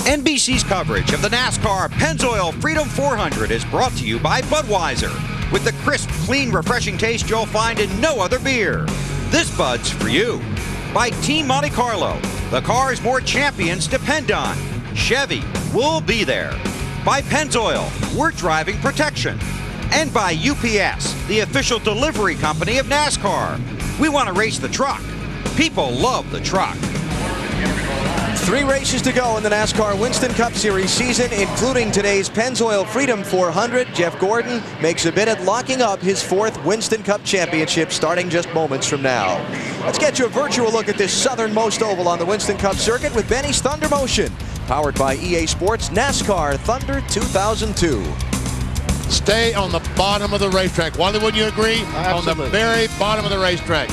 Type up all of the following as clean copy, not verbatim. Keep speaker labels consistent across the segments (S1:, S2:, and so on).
S1: NBC's coverage of the NASCAR Pennzoil Freedom 400 is brought to you by Budweiser, with the crisp, clean, refreshing taste you'll find in no other beer. This Bud's for you. By Team Monte Carlo, the cars more champions depend on. Chevy, we'll be there. By Pennzoil, we're driving protection. And by UPS, the official delivery company of NASCAR. We want to race the truck. People love the truck.
S2: 3 races to go in the NASCAR Winston Cup Series season, including today's Pennzoil Freedom 400. Jeff Gordon makes a bid at locking up his 4th Winston Cup championship starting just moments from now. Let's get you a virtual look at this southernmost oval on the Winston Cup circuit with Benny's Thunder Motion, powered by EA Sports NASCAR Thunder 2002.
S3: Stay on the bottom of the racetrack. Why wouldn't you agree?
S2: Absolutely.
S3: On the very bottom of the racetrack.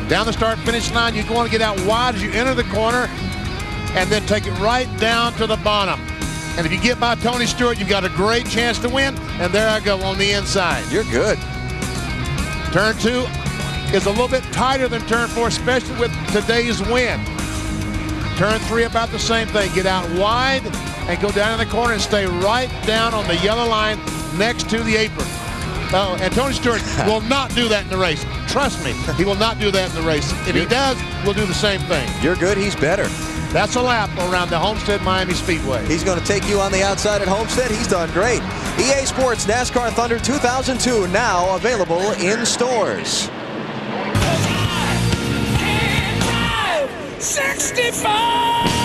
S3: Down the start-finish line, you want to get out wide as you enter the corner, and then take it right down to the bottom. And if you get by Tony Stewart, you've got a great chance to win. And there I go on the inside.
S2: You're good.
S3: Turn 2 is a little bit tighter than turn 4, especially with today's wind. Turn 3 about the same thing. Get out wide and go down in the corner and stay right down on the yellow line next to the apron. And Tony Stewart will not do that in the race. Trust me, he will not do that in the race. If he does, we'll do the same thing.
S2: You're good, he's better.
S3: That's a lap around the Homestead-Miami Speedway.
S2: He's going to take you on the outside at Homestead. He's done great. EA Sports NASCAR Thunder 2002 now available in stores.
S4: 65!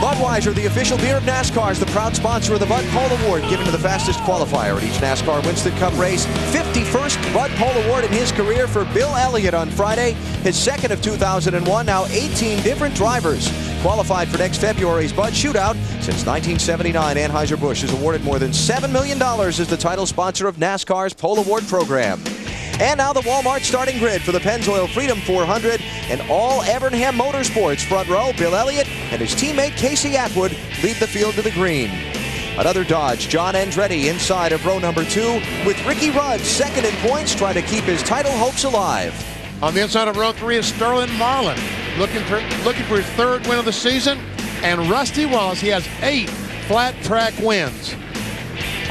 S2: Budweiser, the official beer of NASCAR, is the proud sponsor of the Bud Pole Award, given to the fastest qualifier at each NASCAR Winston Cup race. 51st Bud Pole Award in his career for Bill Elliott on Friday, his second of 2001. Now 18 different drivers qualified for next February's Bud Shootout. Since 1979, Anheuser-Busch has awarded more than $7 million as the title sponsor of NASCAR's Pole Award program. And now the Walmart starting grid for the Pennzoil Freedom 400, and all Evernham Motorsports front row. Bill Elliott and his teammate Casey Atwood lead the field to the green. Another Dodge, John Andretti inside of row number 2, with Ricky Rudd second in points, trying to keep his title hopes alive.
S3: On the inside of row 3 is Sterling Marlin, looking for his 3rd win of the season. And Rusty Wallace, he has 8 flat track wins.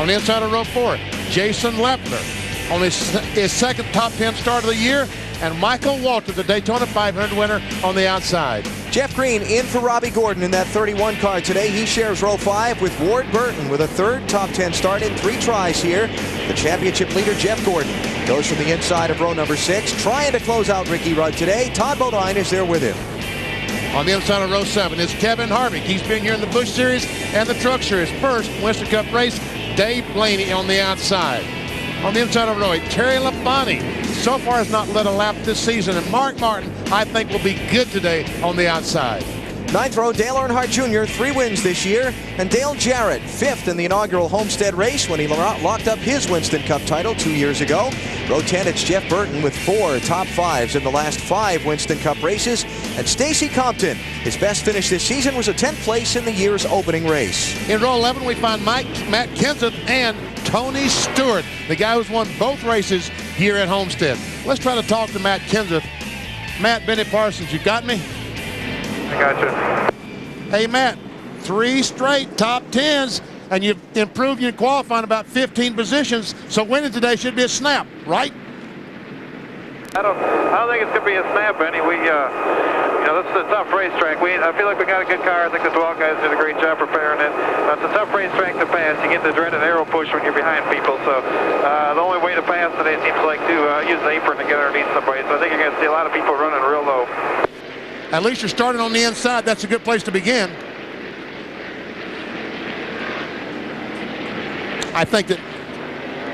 S3: On the inside of row 4, Jason Lepner, on his 2nd top 10 start of the year, and Michael Walter, the Daytona 500 winner, on the outside.
S2: Jeff Green in for Robbie Gordon in that 31 car today. He shares row 5 with Ward Burton with a 3rd top 10 start in 3 tries here. The championship leader, Jeff Gordon, goes from the inside of row number 6, trying to close out Ricky Rudd today. Todd Bodine is there with him.
S3: On the inside of row 7 is Kevin Harvick. He's been here in the Busch Series and the Truck Series. First Winston Cup race, Dave Blaney on the outside. On the inside of row 8, Terry Labonte so far has not led a lap this season, and Mark Martin, I think, will be good today on the outside.
S2: 9th row, Dale Earnhardt Jr., 3 wins this year, and Dale Jarrett, 5th in the inaugural Homestead race when he locked up his Winston Cup title 2 years ago. Row 10, it's Jeff Burton with 4 top 5s in the last 5 Winston Cup races. And Stacy Compton, his best finish this season was a 10th place in the year's opening race.
S3: In row 11, we find Matt Kenseth and Tony Stewart, the guy who's won both races here at Homestead. Let's try to talk to Matt Kenseth. Matt, Benny Parsons, you got me?
S5: I got you.
S3: Hey, Matt, 3 straight top 10s, and you've improved your qualifying about 15 positions, so winning today should be a snap, right?
S5: I don't think it's going to be a snap, Benny. This is a tough racetrack. I feel like we got a good car. I think the Dwell guys did a great job preparing it. It's a tough racetrack to pass. You get the dreaded arrow push when you're behind people. So the only way to pass today seems like to use the apron to get underneath somebody. So I think you're going to see a lot of people running real low.
S3: At least you're starting on the inside. That's a good place to begin. I think that,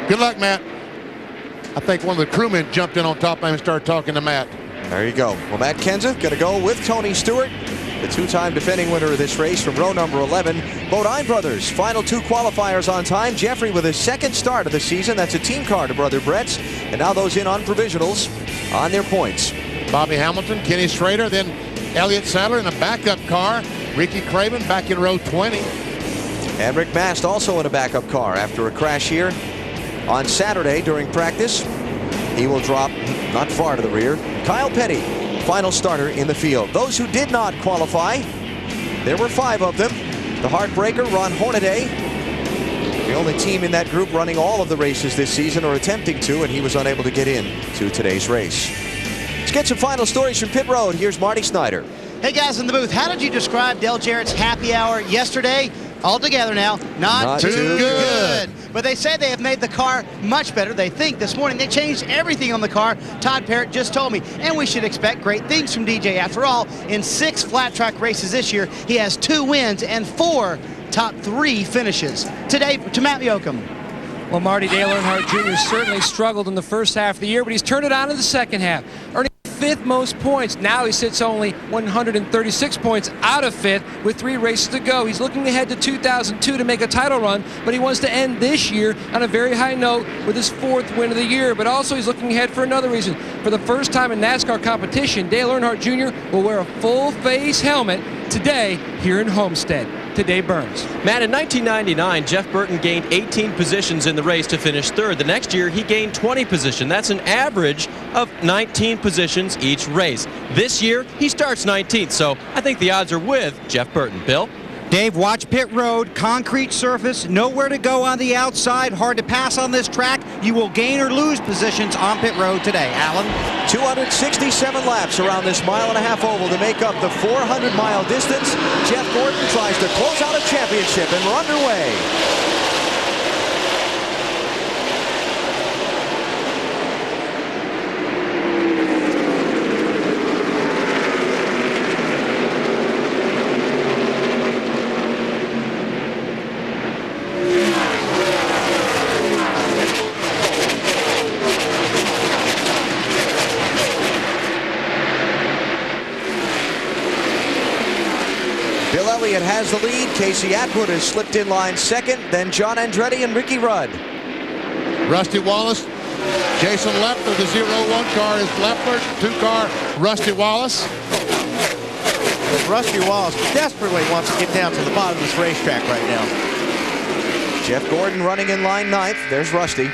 S3: good luck, Matt. I think one of the crewmen jumped in on top of him and started talking to Matt.
S2: There you go. Well, Matt Kenseth going to go with Tony Stewart, the 2-time defending winner of this race from row number 11. Bodine brothers, final 2 qualifiers on time. Jeffrey with his 2nd start of the season. That's a team car to brother Brett's. And now those in on provisionals on their points.
S3: Bobby Hamilton, Kenny Schrader, then Elliott Sadler in a backup car. Ricky Craven back in row 20.
S2: And Rick Mast also in a backup car after a crash here on Saturday during practice. He will drop not far to the rear. Kyle Petty, final starter in the field. Those who did not qualify, there were 5 of them. The Heartbreaker, Ron Hornaday. The only team in that group running all of the races this season, or attempting to, and he was unable to get in to today's race. Let's get some final stories from pit road. Here's Marty Snyder.
S6: Hey guys in the booth, how did you describe Dale Jarrett's happy hour yesterday? All together now, not too good. But they say they have made the car much better. They think this morning they changed everything on the car. Todd Parrott just told me, and we should expect great things from DJ. After all, in 6 flat track races this year, he has 2 wins and 4 top 3 finishes. Today, to Matt Yoakum.
S7: Well, Marty, Dale Earnhardt Jr. certainly struggled in the first half of the year, but he's turned it on in the second half, earning 5th most points. Now he sits only 136 points out of 5th with 3 races to go. He's looking ahead to 2002 to make a title run, but he wants to end this year on a very high note with his 4th win of the year. But also he's looking ahead for another reason. For the first time in NASCAR competition, Dale Earnhardt Jr. will wear a full-face helmet today here in Homestead. Today Burns.
S8: Matt, in 1999, Jeff Burton gained 18 positions in the race to finish 3rd. The next year, he gained 20 positions. That's an average of 19 positions each race. This year, he starts 19th, so I think the odds are with Jeff Burton. Bill?
S1: Dave, watch pit road, concrete surface, nowhere to go on the outside, hard to pass on this track. You will gain or lose positions on pit road today. Alan?
S2: 267 laps around this 1.5-mile oval to make up the 400-mile distance. Jeff Gordon tries to close out a championship, and we're underway. Bill Elliott has the lead. Casey Atwood has slipped in line 2nd. Then John Andretti and Ricky Rudd.
S3: Rusty Wallace, Jason Leffler. The 0-1 car is Leffler. 2-car, Rusty Wallace.
S6: Rusty Wallace desperately wants to get down to the bottom of this racetrack right now.
S2: Jeff Gordon running in line 9th. There's Rusty.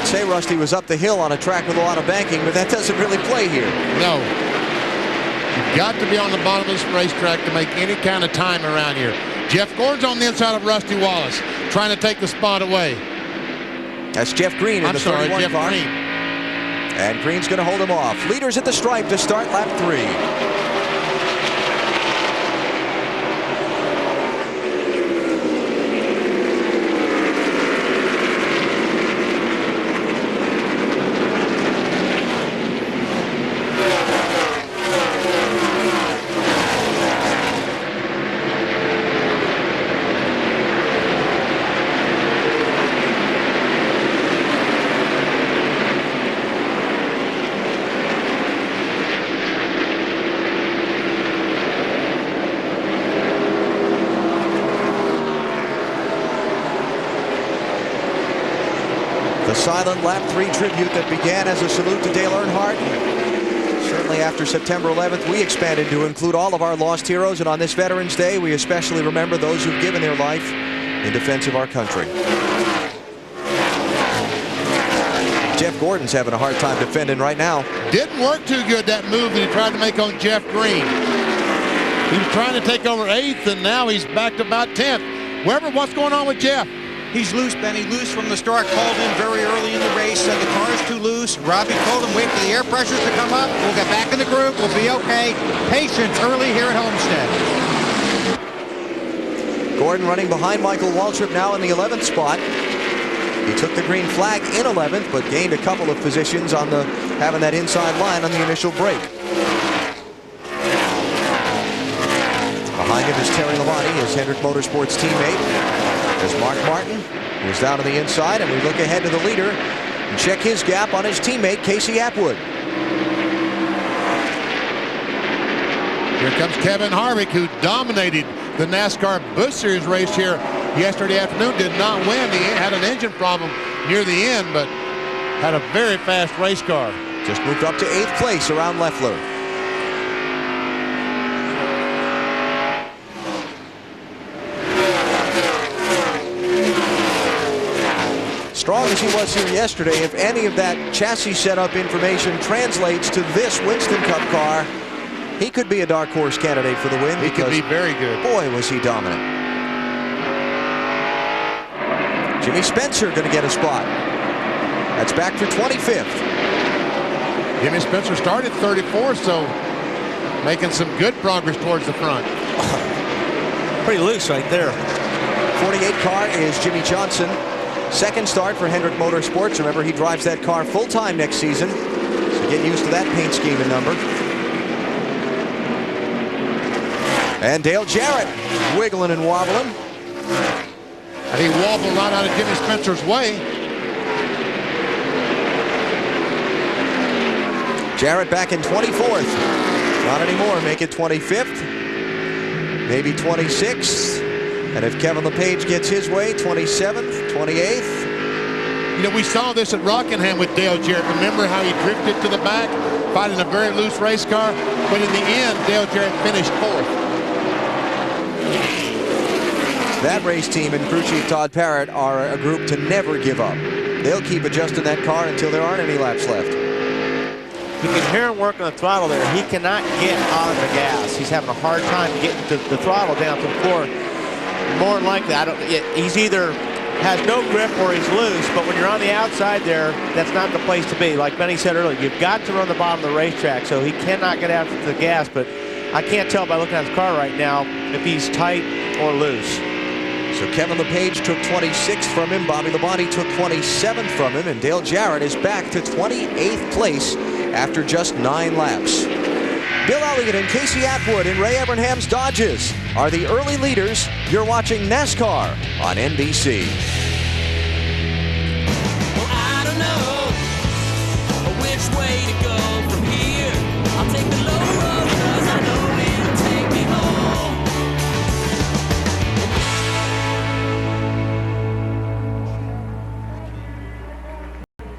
S2: Say Rusty was up the hill on a track with a lot of banking, but that doesn't really play here.
S3: No. You've got to be on the bottom of this racetrack to make any kind of time around here. Jeff Gordon's on the inside of Rusty Wallace, trying to take the spot away.
S2: That's Jeff Green in the 31
S3: Jeff
S2: car.
S3: Green.
S2: And Green's going to hold him off. Leaders at the stripe to start lap 3. The silent lap 3 tribute that began as a salute to Dale Earnhardt. Certainly after September 11th, we expanded to include all of our lost heroes, and on this Veterans Day, we especially remember those who've given their life in defense of our country. Jeff Gordon's having a hard time defending right now.
S3: Didn't work too good, that move that he tried to make on Jeff Green. He was trying to take over 8th, and now he's back to about 10th. Weber, what's going on with Jeff?
S1: He's loose, Benny. Loose from the start. Called in very early in the race. Said the car is too loose. Robbie told him, wait for the air pressures to come up. We'll get back in the groove. We'll be okay. Patience early here at Homestead.
S2: Gordon running behind Michael Waltrip now in the 11th spot. He took the green flag in 11th, but gained a couple of positions on the having that inside line on the initial break. Behind him is Terry Labonte, his Hendrick Motorsports teammate. There's Mark Martin, who's down to the inside, and we look ahead to the leader and check his gap on his teammate, Casey Atwood.
S3: Here comes Kevin Harvick, who dominated the NASCAR Busch Series race here yesterday afternoon. Did not win. He had an engine problem near the end, but had a very fast race car.
S2: Just moved up to 8th place around Leffler. strong as he was here yesterday, if any of that chassis setup information translates to this Winston Cup car, he could be a dark horse candidate for the win.
S3: He could be very good.
S2: Boy, was he dominant. Jimmy Spencer going to get a spot. That's back for 25th.
S3: Jimmy Spencer started 34th, so making some good progress towards the front.
S9: Pretty loose right there.
S2: 48 car is Jimmy Johnson. Second start for Hendrick Motorsports. Remember, he drives that car full-time next season, so get used to that paint scheme and number. And Dale Jarrett wiggling and wobbling.
S3: And he wobbled right out of Jimmy Spencer's way.
S2: Jarrett back in 24th. Not anymore. Make it 25th. Maybe 26th. And if Kevin LePage gets his way, 27th, 28th.
S3: You know, we saw this at Rockingham with Dale Jarrett. Remember how he drifted to the back, fighting a very loose race car? But in the end, Dale Jarrett finished 4th.
S2: That race team and crew chief Todd Parrott are a group to never give up. They'll keep adjusting that car until there aren't any laps left.
S9: You can hear him working the throttle there. He cannot get on the gas. He's having a hard time getting the throttle down to the floor. More than likely, he's either has no grip or he's loose, but when you're on the outside there, that's not the place to be. Like Benny said earlier, you've got to run the bottom of the racetrack, so he cannot get out to the gas, but I can't tell by looking at his car right now if he's tight or loose.
S2: So Kevin LePage took 26th from him, Bobby Labonte took 27th from him, and Dale Jarrett is back to 28th place after just 9 laps. Bill Elliott and Casey Atwood in Ray Evernham's Dodges are the early leaders. You're watching NASCAR on NBC.